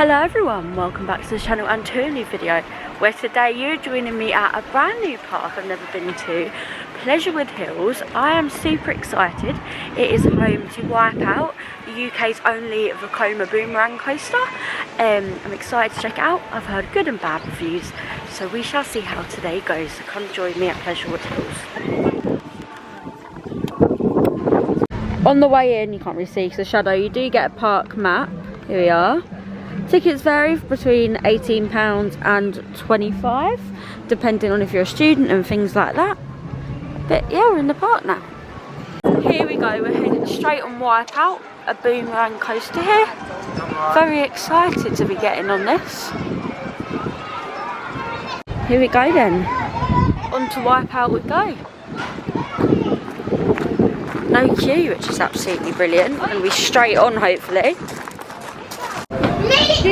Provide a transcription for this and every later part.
Hello everyone, welcome back to the channel and to a new video where today you're joining me at a brand new park I've never been to, Pleasurewood Hills. I am super excited. It is home to Wipeout, the UK's only Vekoma Boomerang coaster. I'm excited to check it out. I've heard good and bad reviews, so we shall see how today goes. So come join me at Pleasurewood Hills. On the way in, you can't really see because of the shadow, you do get a park map. Here we are. Tickets vary between £18 and £25, depending on if you're a student and things like that. But yeah, we're in the park now. Here we go, we're heading straight on Wipeout, a boomerang coaster here. Very excited to be getting on this. Here we go then. On to Wipeout we go. No queue, which is absolutely brilliant. We're going to be straight on hopefully. So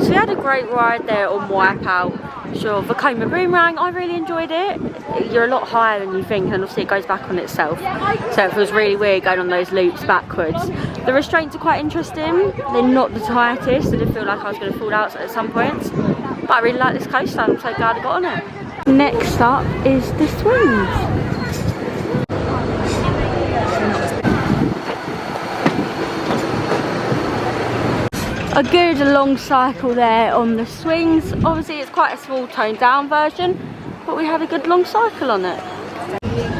we had a great ride there on Wipeout. Sure, Vekoma Boomerang, I really enjoyed it. You're a lot higher than you think, and obviously it goes back on itself. So it feels really weird going on those loops backwards. The restraints are quite interesting. They're not the tightest. I did feel like I was going to fall out at some points. But I really like this coaster. I'm so glad I got on it. Next up is the swings. A good long cycle there on the swings. Obviously it's quite a small toned down version, but we had a good long cycle on it.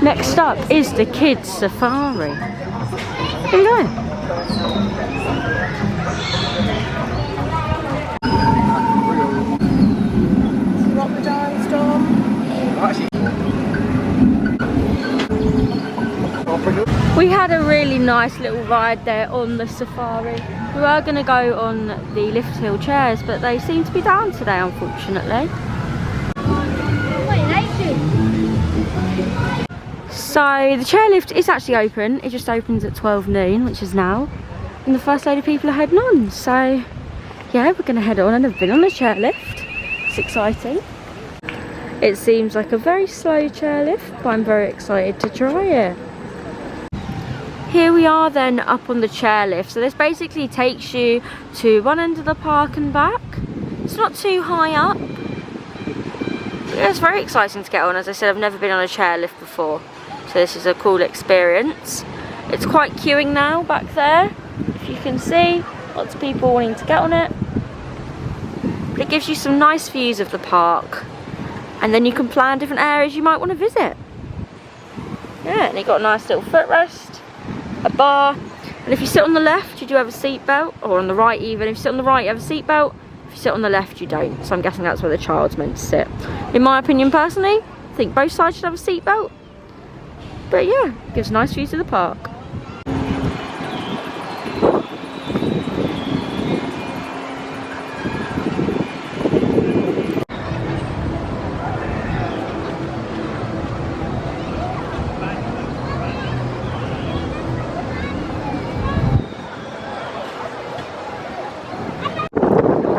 Next up is the kids safari. Here we go. We had a really nice little ride there on the safari. We were going to go on the lift hill chairs, but they seem to be down today, unfortunately. So the chairlift is actually open. It just opens at 12 noon, which is now. And the first load of people are heading on. So yeah, we're going to head on. I've never been on a chairlift. It's exciting. It seems like a very slow chairlift, but I'm very excited to try it. Here we are then up on the chairlift. So this basically takes you to one end of the park and back. It's not too high up. But yeah, it's very exciting to get on. As I said, I've never been on a chairlift before. So this is a cool experience. It's quite queuing now back there. If you can see, lots of people wanting to get on it. But it gives you some nice views of the park. And then you can plan different areas you might want to visit. Yeah, and you've got a nice little footrest. A bar, and if you sit on the left you do have a seat belt, or on the right even. If you sit on the right you have a seat belt, if you sit on the left you don't. So I'm guessing that's where the child's meant to sit. In my opinion personally, I think both sides should have a seat belt. But yeah, gives nice views of the park.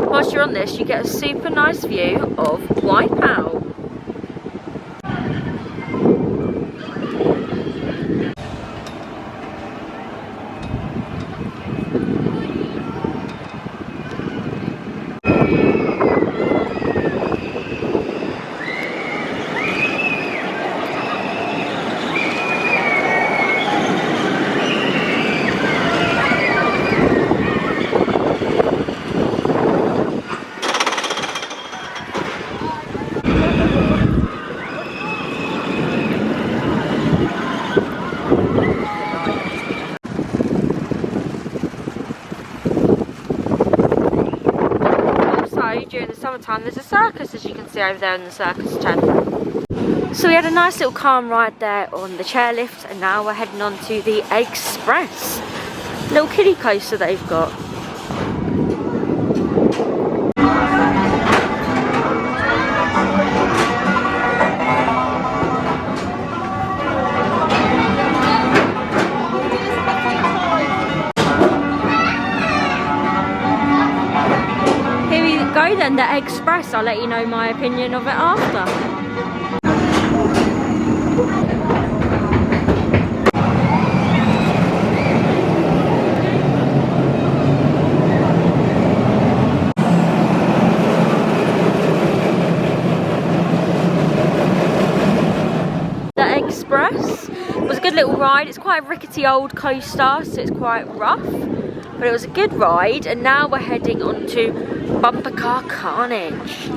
Whilst you're on this, you get a super nice view of Wipeout. During the summertime there's a circus, as you can see over there in the circus tent. So we had a nice little calm ride there on the chairlift, and now we're heading on to the Express, little kiddie coaster they've got. Go then, the Express. I'll let you know my opinion of it after. good little ride. It's quite a rickety old coaster, so it's quite rough. But it was a good ride, and now we're heading on to Bumper Car Carnage.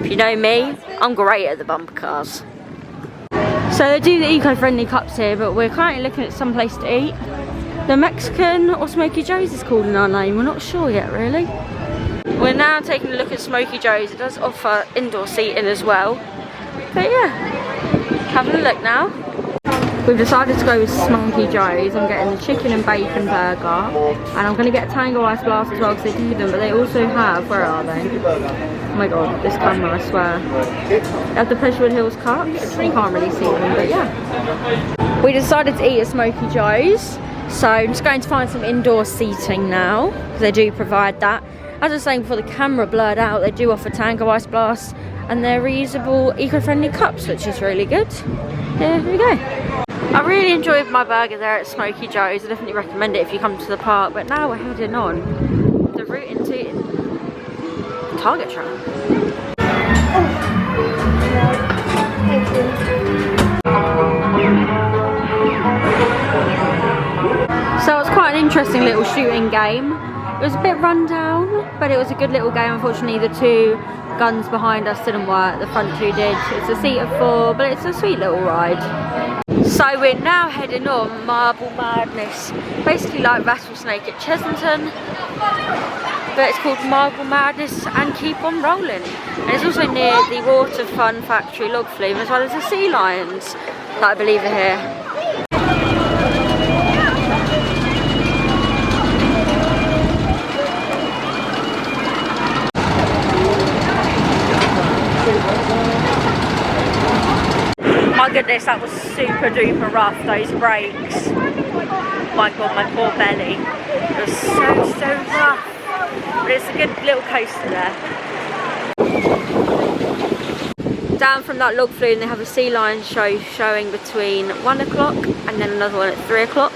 If you know me, I'm great at the bumper cars. So they do the eco-friendly cups here, but we're currently looking at some place to eat. The Mexican or Smokey Joes is called in our name, we're not sure yet really. We're now taking a look at Smokey Joes. It does offer indoor seating as well. But yeah, having a look now. We've decided to go with Smokey Joes. I'm getting the chicken and bacon burger, and I'm going to get a Tango Ice Blast as well because they do them, but they also have, where are they? Oh my god, this camera, I swear. They have the Pleasurewood Hills cups. You can't really see them, but yeah. We decided to eat at Smokey Joes, so I'm just going to find some indoor seating now, because they do provide that. As I was saying before, the camera blurred out, they do offer Tango Ice Blast, and they're reusable, eco-friendly cups, which is really good. Here we go. I really enjoyed my burger there at Smokey Joes. I definitely recommend it if you come to the park. But now we're heading on the route into Target Trail. So it's quite an interesting little shooting game. It was a bit run down, but it was a good little game. Unfortunately, the two guns behind us didn't work. The front two did. It's a seat of 4, but it's a sweet little ride. So we're now heading on Marble Madness, basically like Rattlesnake at Chessington, but it's called Marble Madness and Keep On Rolling. And it's also near the Water Fun Factory log flume, as well as the sea lions that I believe are here. My goodness, that was super duper rough, those brakes. My god, my poor belly. It was so rough. But it's a good little coaster there. Down from that log flume, they have a sea lion show showing between 1 o'clock and then another one at 3 o'clock.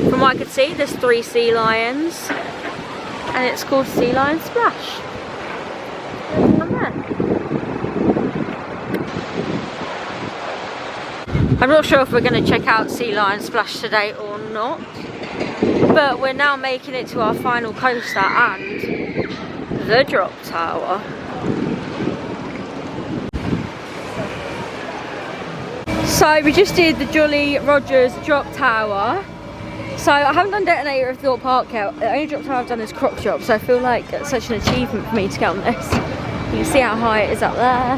From what I could see, there's 3 sea lions, and it's called Sea Lion Splash. I'm there. I'm not sure if we're going to check out Sea Lion Splash today or not, but we're now making it to our final coaster and the drop tower. So we just did the Jolly Rogers drop tower. So I haven't done Detonator of Thought Park yet. The only drop tower I've done is Croc Drop, so I feel like it's such an achievement for me to get on this. You can see how high it is up there.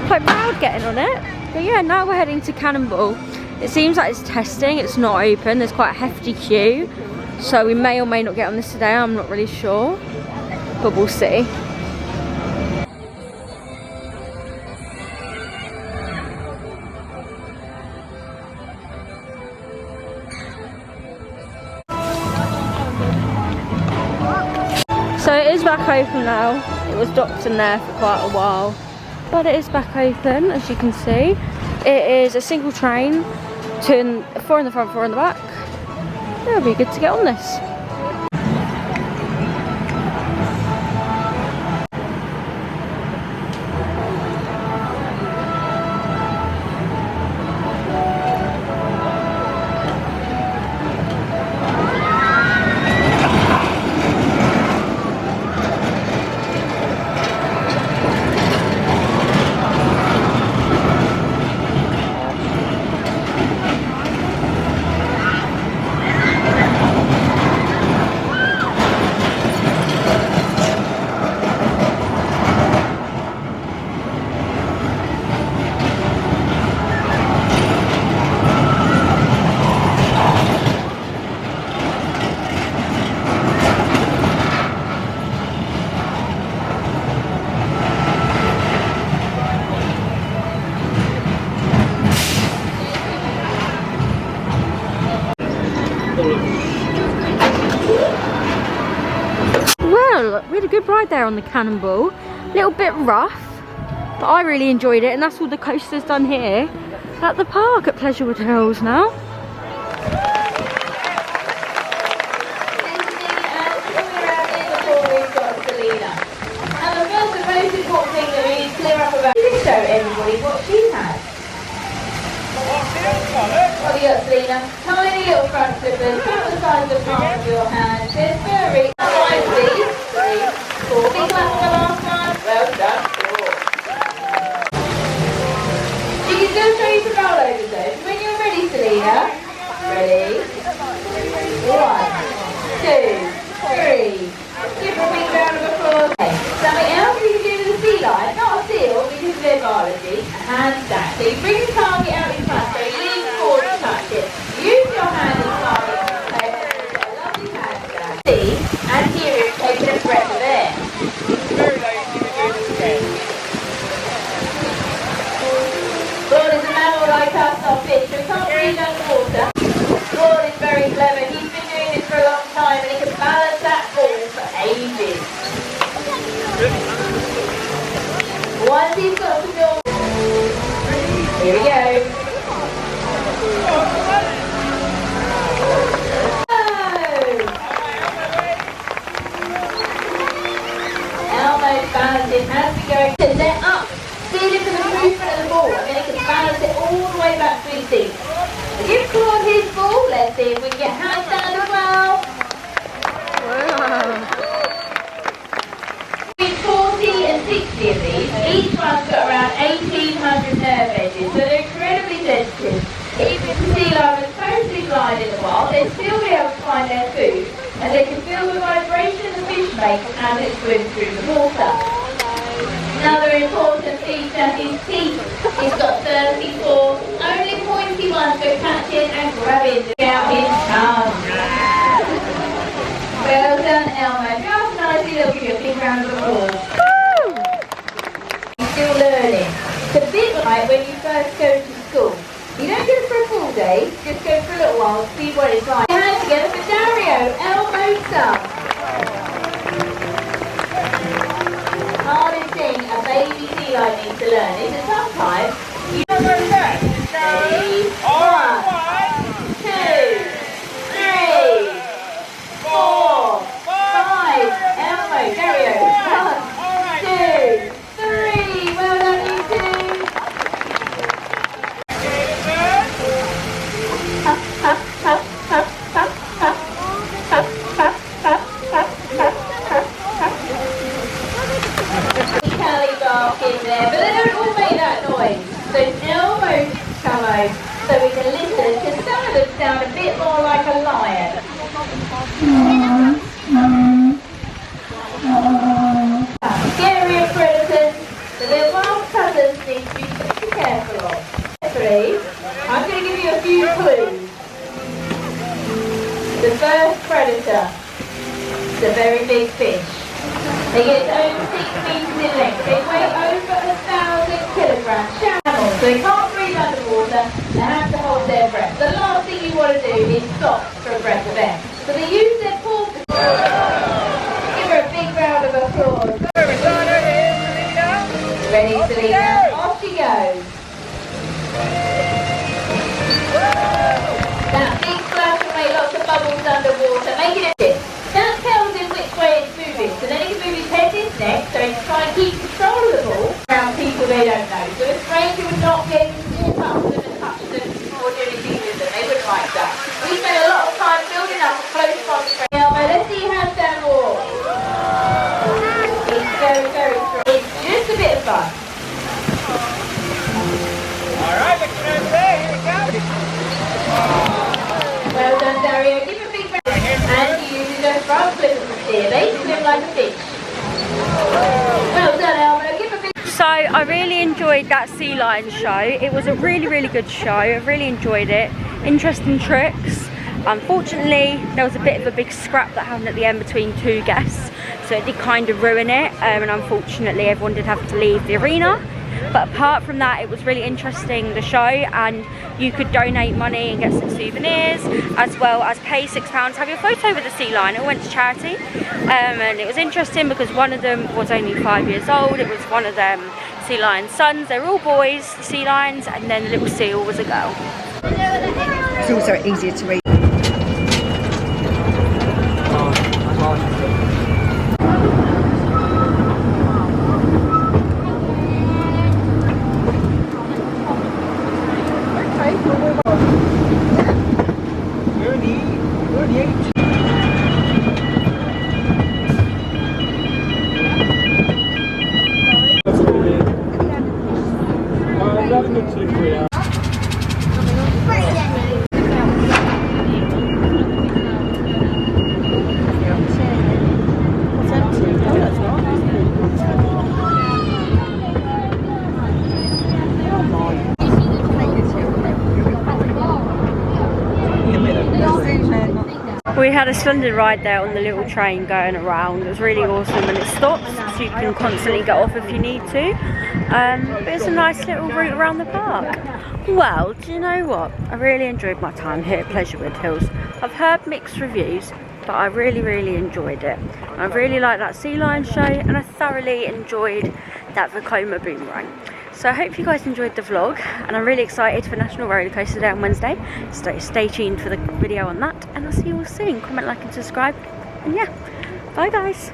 Quite proud getting on it. But yeah, now we're heading to Cannonball. It seems like it's testing, it's not open, there's quite a hefty queue. So we may or may not get on this today, I'm not really sure. But we'll see. So it is back open now. It was docked in there for quite a while. But it is back open, as you can see. It is a single train, 4 in the front, 4 in the back. It'll be good to get on this. Well, we had a good ride there on the Cannonball. A little bit rough, but I really enjoyed it, and that's all the coasters done here at the park at Pleasurewood Hills now. Show everybody what she had. What have you got, Selena? Tiny little front flippers, about the size of the palm of your hand. Just very nice, please. 3, 4. Big clap on the last one. Well done. 4. She can still show you some rollovers though. So when you're ready, Selena. Ready? 1, 2, 3. Give her a big round of applause. Okay. Something else you can do with the sea lion, not a seal because of their biology, a handstand. So you bring the target out in front, so you lean forward to touch it. Use your hand as target, so you've got a lovely handstand. See, and here is taking a breath of air. Bull is a mammal like us, not fish, so can't breathe underwater. Bull is very clever, he's been doing this for a long time and he can balance that ball for ages. Once he's got some more, here we go. Elmo's balancing as we go to let up. Feel it for the movement of the ball and then he can balance it all the way back to his feet. Give Claude his ball, let's see if we can get handstand as well. Wow. 40 and 60 of these, each one's got around 1,800 nerve edges, so they're incredibly sensitive. Even if the sea lion was totally blind in the wild, they'd still be able to find their food, and they can feel the vibration the fish makes as it swims through the water. Another important feature, his teeth. He's got 34, only pointy ones for catching and grabbing out his tongue. Well done, Elmo. Just nicely, they'll give you a big round of applause. He's still learning. It's a bit like when you first go to school. You don't go for a full day, just go for a little while to see what it's like. Put your hands together for Dario, Elmo's son. Hardest thing a baby sea lion needs to learn is that sometimes you don't know that. 1, 2, 3, 4, 5. Elmo, Dario. 1, 2, 3. Well done, you two. In there, but they don't all make that noise. So Elmo's come over so we can listen, because some of them sound a bit more like a lion. Scarier predators, so their wild cousins need to be super careful of. Three, I'm going to give you a few clues. The first predator is a very big fish. They get over 6 meters in length. They weigh over 1,000 kilograms. Mammals, so they can't breathe underwater. They have to hold their breath. The last thing you want to do is stop for a breath of air. So they use their paws to... Give her a big round of applause. Ready, Selena? Off she goes. That big splash will make lots of bubbles underwater. Make it a dip. That tells him which way it's moving, so then he can move his head and his neck, so he can try and keep control of the ball around people they don't know. So a stranger would not be able to walk up to them and touch them or do anything with them. They wouldn't like that. We spend a lot of time building up a close bond with Elmo. Let's see handstand walk. It's very, very strong. It's just a bit of fun. Alright, look over there, here we go. Well done, Dario. Give a big round. And he uses those front flippers to steer. They swim like a fish. Well done, Elmo. Give a big... So I really enjoyed that sea lion show. It was a really, really good show. I really enjoyed it. Interesting tricks. Unfortunately, there was a bit of a big scrap that happened at the end between 2 guests. So it did kind of ruin it. And unfortunately, everyone did have to leave the arena. But apart from that, it was really interesting, the show, and you could donate money and get some souvenirs, as well as pay £6, have your photo with the sea lion. It went to charity, and it was interesting because one of them was only 5 years old. It was one of them sea lion's sons. They were all boys, the sea lions, and then the little seal was a girl. It's also easier to read. Okay, well, had a splendid ride there on the little train going around. It was really awesome, and it stops so you can constantly get off if you need to. But it's a nice little route around the park. Well, do you know what? I really enjoyed my time here at Pleasurewood Hills. I've heard mixed reviews, but I really enjoyed it. I really liked that sea lion show, and I thoroughly enjoyed that Vekoma Boomerang. So I hope you guys enjoyed the vlog, and I'm really excited for National Roller Coaster Day on Wednesday. So stay tuned for the video on that, and I'll see you all soon. Comment, like and subscribe, and yeah, bye guys.